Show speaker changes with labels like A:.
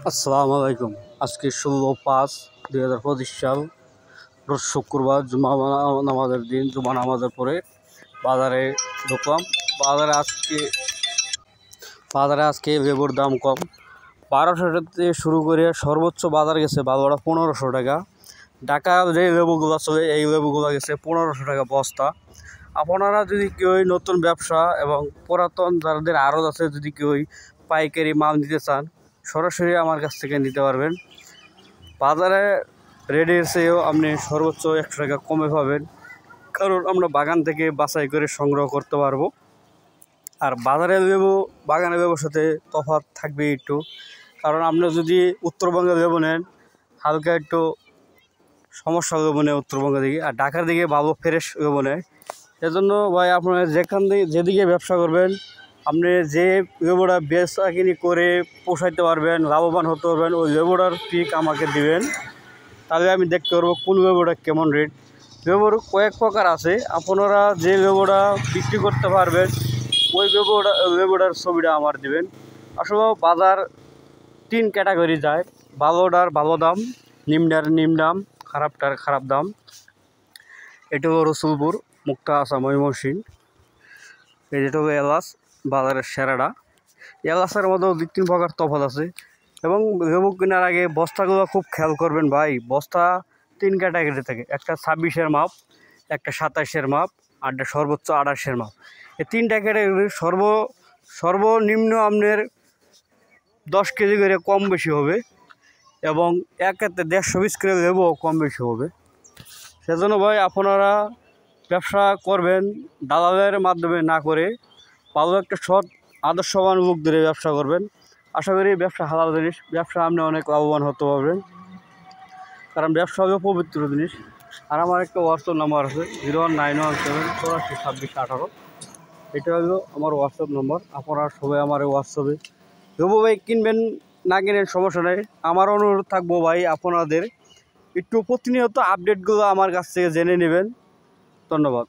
A: আসসালামু আলাইকুম। আজকে 16/5/2025 সাল, রোজ শুক্রবার, জুমা নামাজের দিন। জুমা নামাজের পরে বাজারে ঢুকলাম। বাজারে আজকে লেবুর দাম কম। 1200 থেকে শুরু করে সর্বোচ্চ বাজার গেছে বাজারটা 1500 টাকা। ঢাকা যে লেবুগুলো চলে এই লেবুগুলো গেছে 1500 টাকা বস্তা। আপনারা যদি কেউ নতুন ব্যবসা এবং পুরাতন যাদের আড়ত আছে, যদি কেউ পাইকারি মাল নিতে চান, সরাসরি আমার কাছ থেকে নিতে পারবেন। বাজারে রেটের চেয়েও আপনি সর্বোচ্চ 100 টাকা কমে পাবেন, কারণ আমরা বাগান থেকে বাছাই করে সংগ্রহ করতে পারবো। আর বাজারের লেবু বাগানের লেবুর সাথে তফাৎ থাকবে একটু, কারণ আপনি যদি উত্তরবঙ্গের লেবু নেন, হালকা একটু সমস্যা লেবু নেয় উত্তরবঙ্গের দিকে, আর ঢাকার দিকে ভালো ফ্রেশ লেবু নেয়। সেজন্য ভাই, আপনারা যেদিকে ব্যবসা করবেন, আপনি যে লেবুটা বেচা কিনি করে পোষাইতে পারবেন, লাভবান হতে পারবেন, ওই লেবুটার পিক আমাকে দিবেন। তাহলে আমি দেখতে পারবো কোন লেবুটা কেমন রেট। লেবুর কয়েক প্রকার আছে, আপনারা যে লেবুটা বিক্রি করতে পারবেন ওই লেবুটার ছবিটা আমার দিবেন। আসলে বাজার 3 ক্যাটাগরি যায়: ভালোটার ভালো দাম, নিম্নটার নিম্ন দাম, খারাপটার খারাপ দাম। এটা হলো রসুলপুর, মুক্তা আসা, ময়মনসিংহ। যেটা হলো এলাচ, বাজারের সেরাটা। এলাচের মধ্যেও 2-3 প্রকার তফাৎ আছে। এবং লেবু কেনার আগে বস্তাগুলো খুব খেয়াল করবেন ভাই। বস্তা 3 ক্যাটাগরি থাকে: একটা 26-এর মাপ, একটা 27-এর মাপ, আর একটা সর্বোচ্চ 28-এর মাপ। এই 3টা ক্যাটাগরির সর্বনিম্ন আপনার 10 কেজি করে কম বেশি হবে, এবং একেতে 150 কেজি লেবুও কম বেশি হবে। সেজন্য ভাই, আপনারা ব্যবসা করবেন দালালের মাধ্যমে না করে ভালো একটা সৎ আদর্শবান লোক ধরে ব্যবসা করবেন। আশা করি ব্যবসা হালাল জিনিস, ব্যবসা আপনি অনেক লাভবান হতে পারবেন, কারণ ব্যবসা হলো পবিত্র জিনিস। আর আমার একটা হোয়াটসঅ্যাপ নাম্বার আছে, 01917842618। এটা হলো আমার হোয়াটসঅ্যাপ নাম্বার। আপনারা সবাই আমার হোয়াটসঅ্যাপে দেবো ভাই। কিনবেন না কিনেন সমস্যা নেই। আমার অনুরোধ থাকবো ভাই, আপনাদের একটু প্রতিনিয়ত আপডেটগুলো আমার কাছ থেকে জেনে নেবেন। ধন্যবাদ।